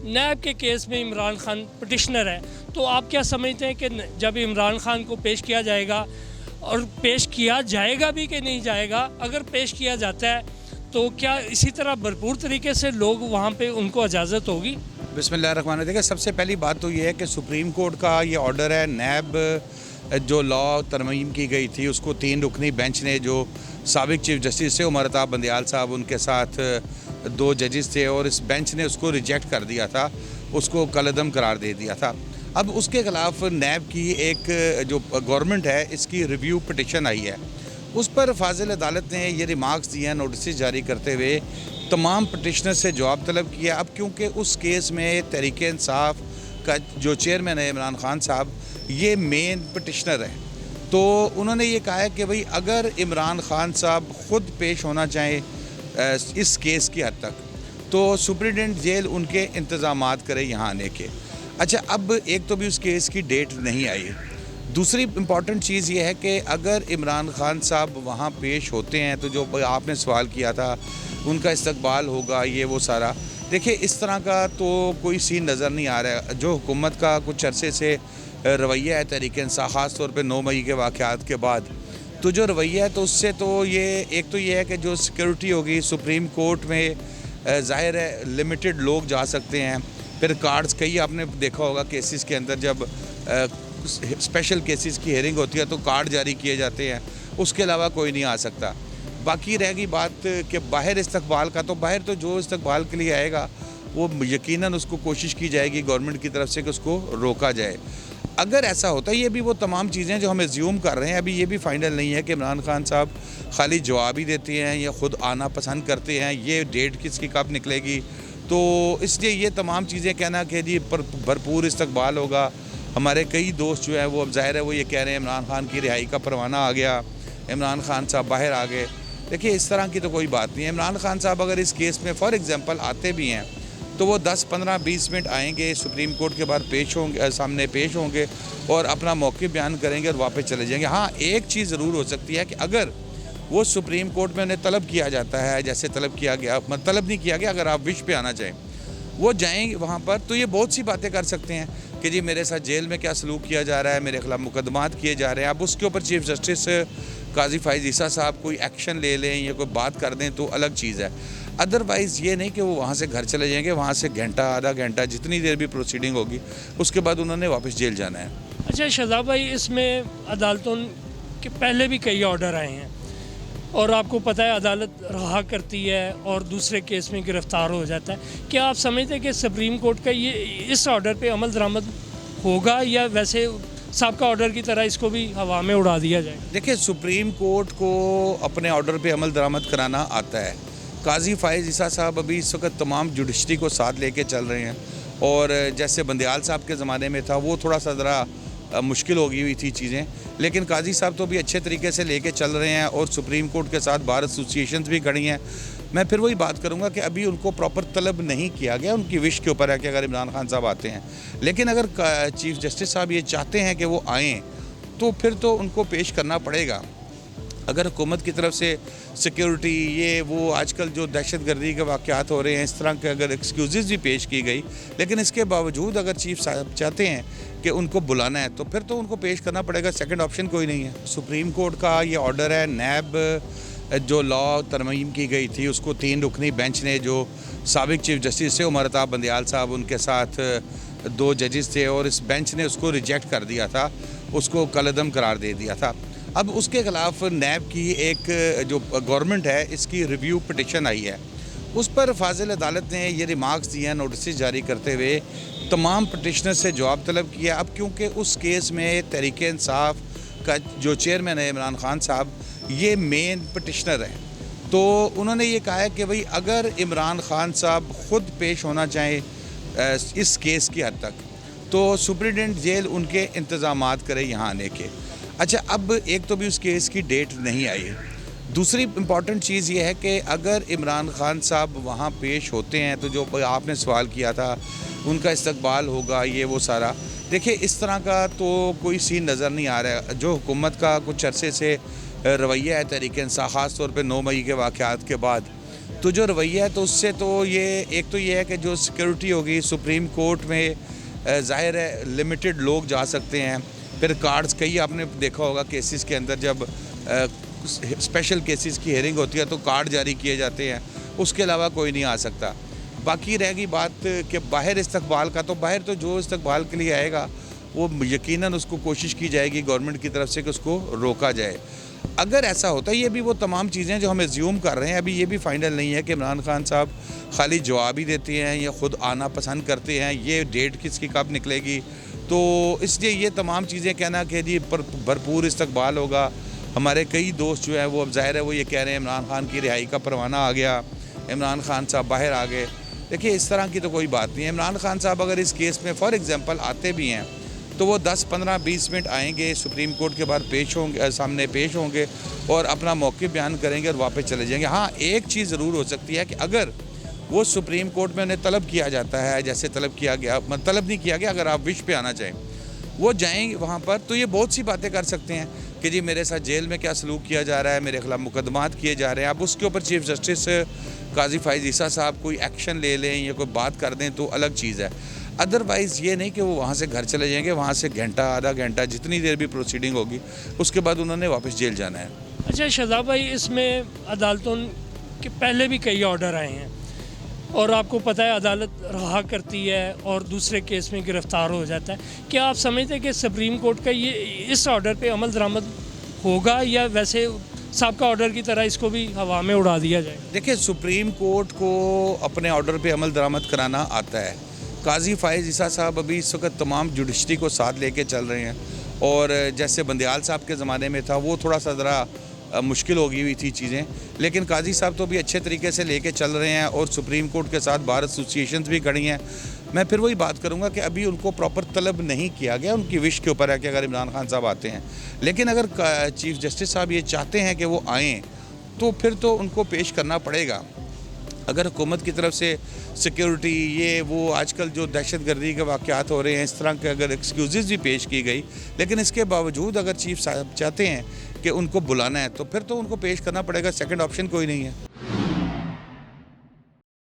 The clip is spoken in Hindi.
नैब के केस में इमरान खान पटिशनर है, तो आप क्या समझते हैं कि जब इमरान खान को पेश किया जाएगा और पेश किया जाएगा भी कि नहीं जाएगा, अगर पेश किया जाता है तो क्या इसी तरह भरपूर तरीके से लोग वहाँ पे उनको इजाज़त होगी? बिस्मिल्लाहिर्रहमानिर्रहीम। देखिए, सबसे पहली बात तो ये है कि सुप्रीम कोर्ट का ये ऑर्डर है। नैब जो लॉ तरमीम की गई थी उसको 3 रुकनी बेंच ने, जो साबिक चीफ जस्टिस थे उमर अता बंदियाल साहब, उनके साथ 2 जजेस थे, और इस बेंच ने उसको रिजेक्ट कर दिया था, उसको कलअदम करार दे दिया था। अब उसके ख़िलाफ़ नैब की एक जो गवर्नमेंट है इसकी रिव्यू पिटिशन आई है, उस पर फाजिल अदालत ने ये रिमार्क्स दिए हैं नोटिस जारी करते हुए, तमाम पटिशनर से जवाब तलब किया। अब क्योंकि उस केस में तहरीक इंसाफ का जो चेयरमैन है इमरान खान साहब, ये मेन पटिशनर है, तो उन्होंने ये कहा है कि भाई अगर इमरान खान साहब ख़ुद पेश होना चाहें इस केस की हद तक, तो सुप्रिटेंडेंट जेल उनके इंतज़ामात करे यहाँ आने के। अच्छा, अब एक तो भी उस केस की डेट नहीं आई। दूसरी इम्पॉर्टेंट चीज़ ये है कि अगर इमरान खान साहब वहाँ पेश होते हैं तो जो आपने सवाल किया था उनका इस्तकबाल होगा, ये वो सारा। देखिए, इस तरह का तो कोई सीन नज़र नहीं आ रहा है। जो हुकूमत का कुछ अरसे से रवैया है तहरीक इंसाफ, ख़ास तौर पे 9 मई के वाक़यात के बाद, तो जो रवैया है तो उससे तो ये एक तो ये है कि जो सिक्योरिटी होगी सुप्रीम कोर्ट में, ज़ाहिर है लिमिटेड लोग जा सकते हैं। फिर कार्ड्स, कई आपने देखा होगा केसेस के अंदर जब स्पेशल केसेस की हेयरिंग होती है तो कार्ड जारी किए जाते हैं, उसके अलावा कोई नहीं आ सकता। बाकी रहेगी बात कि बाहर इस्तकबाल का, तो बाहर तो जो इस्तकबाल के लिए आएगा वो यकीनन उसको कोशिश की जाएगी गवर्नमेंट की तरफ से कि उसको रोका जाए। अगर ऐसा होता है, ये भी वो तमाम चीज़ें जो हम एज्यूम कर रहे हैं, अभी ये भी फाइनल नहीं है कि इमरान खान साहब खाली जवाब ही देते हैं या ख़ुद आना पसंद करते हैं, ये डेट किसकी कब निकलेगी। तो इसलिए ये तमाम चीज़ें कहना कि जी भरपूर इस्तकबाल होगा। हमारे कई दोस्त जो हैं वो, अब ज़ाहिर है वो ये कह रहे हैं इमरान खान की रिहाई का परवाना आ गया, इमरान खान साहब बाहर आ गए। देखिए, इस तरह की तो कोई बात नहीं है। इमरान खान साहब अगर इस केस में फॉर एग्ज़ाम्पल आते भी हैं तो वो 10, 15, 20 मिनट आएंगे, सुप्रीम कोर्ट के बाहर पेश होंगे, सामने पेश होंगे और अपना मौक़िफ़ बयान करेंगे और वापस चले जाएंगे। हाँ, एक चीज़ ज़रूर हो सकती है कि अगर वो सुप्रीम कोर्ट में उन्हें तलब किया जाता है, जैसे तलब किया गया, मतलब तलब नहीं किया गया, अगर आप विश पे आना चाहें वो जाएंगे वहाँ पर, तो ये बहुत सी बातें कर सकते हैं कि जी मेरे साथ जेल में क्या सलूक किया जा रहा है, मेरे खिलाफ मुकदमात किए जा रहे हैं। अब उसके ऊपर चीफ जस्टिस काजी फ़ाइज़ ईसा साहब कोई एक्शन ले लें या कोई बात कर दें तो अलग चीज़ है। अदरवाइज़ ये नहीं कि वो वहाँ से घर चले जाएंगे, वहाँ से घंटा आधा घंटा जितनी देर भी प्रोसीडिंग होगी उसके बाद उन्होंने वापस जेल जाना है। अच्छा शहजाद भाई, इसमें अदालतों के पहले भी कई ऑर्डर आए हैं और आपको पता है अदालत रहा करती है और दूसरे केस में गिरफ़्तार हो जाता है। क्या आप समझते हैं कि सुप्रीम कोर्ट का ये इस ऑर्डर पे अमल दरामद होगा या वैसे सबका ऑर्डर की तरह इसको भी हवा में उड़ा दिया जाए? देखिए, सुप्रीम कोर्ट को अपने ऑर्डर पे अमल दरामद कराना आता है। काजी फ़ाइज़ ईसा साहब अभी इस वक्त तमाम जुडिशरी को साथ लेके चल रहे हैं, और जैसे बंदियाल साहब के ज़माने में था वो थोड़ा सा ज़रा मुश्किल हो गई हुई थी चीज़ें, लेकिन काजी साहब तो भी अच्छे तरीके से लेके चल रहे हैं और सुप्रीम कोर्ट के साथ बार एसोसिएशंस भी खड़ी हैं। मैं फिर वही बात करूंगा कि अभी उनको प्रॉपर तलब नहीं किया गया, उनकी विश के ऊपर है कि अगर इमरान खान साहब आते हैं, लेकिन अगर चीफ जस्टिस साहब ये चाहते हैं कि वो आएँ तो फिर तो उनको पेश करना पड़ेगा। अगर हुकूमत की तरफ से सिक्योरिटी, ये वो आजकल जो दहशतगर्दी के वाक़यात हो रहे हैं, इस तरह के अगर एक्सक्यूज़ भी पेश की गई, लेकिन इसके बावजूद अगर चीफ साहब चाहते हैं कि उनको बुलाना है तो फिर तो उनको पेश करना पड़ेगा, सेकंड ऑप्शन कोई नहीं है। सुप्रीम कोर्ट का ये ऑर्डर है। नैब जो लॉ तरमीम की गई थी उसको 3 रुकनी बेंच ने, जो साबिक चीफ जस्टिस थे उमर अता बंदियाल साहब, उनके साथ 2 जजेस थे, और इस बेंच ने उसको रिजेक्ट कर दिया था, उसको कलअदम करार दे दिया था। अब उसके ख़िलाफ़ नैब की एक जो गवर्नमेंट है इसकी रिव्यू पिटिशन आई है, उस पर फाजिल अदालत ने ये रिमार्क्स दिए हैं नोटिस जारी करते हुए, तमाम पटिशनर से जवाब तलब किया। अब क्योंकि उस केस में तहरीक इंसाफ का जो चेयरमैन है इमरान खान साहब, ये मेन पटिशनर हैं, तो उन्होंने ये कहा है कि भाई अगर इमरान खान साहब ख़ुद पेश होना चाहें इस केस की हद तक, तो सुप्रिटेंडेंट जेल उनके इंतज़ामात करे यहाँ आने के। अच्छा, अब एक तो भी उस केस की डेट नहीं आई। दूसरी इम्पॉर्टेंट चीज़ ये है कि अगर इमरान खान साहब वहाँ पेश होते हैं तो जो आपने सवाल किया था उनका इस्तकबाल होगा, ये वो सारा। देखिए, इस तरह का तो कोई सीन नज़र नहीं आ रहा है। जो हुकूमत का कुछ अरसे से रवैया है तहरीक इंसाफ, ख़ास तौर पे 9 मई के वाक़यात के बाद, तो जो रवैया है तो उससे तो ये एक तो ये है कि जो सिक्योरिटी होगी सुप्रीम कोर्ट में ज़ाहिर है लिमिटेड लोग जा सकते हैं। फिर कार्ड्स कई आपने देखा होगा केसेस के अंदर जब स्पेशल केसेस की हियरिंग होती है तो कार्ड जारी किए जाते हैं, उसके अलावा कोई नहीं आ सकता। बाकी रहेगी बात कि बाहर इस्तकबाल का, तो बाहर तो जो इस्तकबाल के लिए आएगा वो यकीनन उसको कोशिश की जाएगी गवर्नमेंट की तरफ से कि उसको रोका जाए। अगर ऐसा होता है, ये भी वो तमाम चीज़ें जो हम एज्यूम कर रहे हैं, अभी ये भी फाइनल नहीं है कि इमरान खान साहब खाली जवाब ही देते हैं या ख़ुद आना पसंद करते हैं, ये डेट किसकी कब निकलेगी। तो इसलिए ये तमाम चीज़ें कहना कि जी भरपूर इस्तकबाल होगा। हमारे कई दोस्त जो हैं वो अब ज़ाहिर है वो ये कह रहे हैं इमरान खान की रिहाई का परवाना आ गया, इमरान खान साहब बाहर आ गए। देखिए इस तरह की तो कोई बात नहीं है। इमरान खान साहब अगर इस केस में फॉर एग्ज़ाम्पल आते भी हैं तो वो 10, 15, 20 मिनट आएंगे, सुप्रीम कोर्ट के बाहर सामने पेश होंगे और अपना मौक़िफ़ बयान करेंगे और वापस चले जाएंगे। हाँ, एक चीज़ ज़रूर हो सकती है कि अगर वो सुप्रीम कोर्ट में उन्हें तलब किया जाता है, जैसे तलब किया गया, तलब नहीं किया गया, अगर आप विश पे आना चाहें वो जाएंगे वहाँ पर, तो ये बहुत सी बातें कर सकते हैं कि जी मेरे साथ जेल में क्या सलूक किया जा रहा है, मेरे खिलाफ मुकदमात किए जा रहे हैं। अब उसके ऊपर चीफ जस्टिस काजी फ़ाइज़ ईसा साहब कोई एक्शन ले लें या कोई बात कर दें तो अलग चीज़ है। अदरवाइज़ ये नहीं कि वो वहाँ से घर चले जाएंगे, वहाँ से घंटा आधा घंटा जितनी देर भी प्रोसीडिंग होगी उसके बाद उन्होंने वापस जेल जाना है। अच्छा शहजाद भाई, इसमें अदालतों के पहले भी कई ऑर्डर आए हैं और आपको पता है अदालत रहा करती है और दूसरे केस में गिरफ्तार हो जाता है। क्या आप समझते हैं कि सुप्रीम कोर्ट का ये इस ऑर्डर पे अमल दरामद होगा या वैसे सबका ऑर्डर की तरह इसको भी हवा में उड़ा दिया जाए? देखिए सुप्रीम कोर्ट को अपने ऑर्डर पे अमल दरामद कराना आता है। काजी फ़ाइज़ ईसा साहब अभी इस वक्त तमाम जुडिशरी को साथ लेके चल रहे हैं और जैसे बंदियाल साहब के ज़माने में था वो थोड़ा सा ज़रा मुश्किल हो गई हुई थी चीज़ें, लेकिन काजी साहब तो भी अच्छे तरीके से लेके चल रहे हैं और सुप्रीम कोर्ट के साथ बार एसोसिएशंस भी खड़ी हैं। मैं फिर वही बात करूंगा कि अभी उनको प्रॉपर तलब नहीं किया गया, उनकी विश के ऊपर है कि अगर इमरान खान साहब आते हैं, लेकिन अगर चीफ जस्टिस साहब ये चाहते हैं कि वो आएँ तो फिर तो उनको पेश करना पड़ेगा। अगर हुकूमत की तरफ से सिक्योरिटी ये वो आजकल जो दहशतगर्दी के वाक़यात हो रहे हैं इस तरह के अगर एक्सक्यूज़ भी पेश की गई, लेकिन इसके बावजूद अगर चीफ साहब चाहते हैं कि उनको बुलाना है तो फिर तो उनको पेश करना पड़ेगा, सेकंड ऑप्शन कोई नहीं है।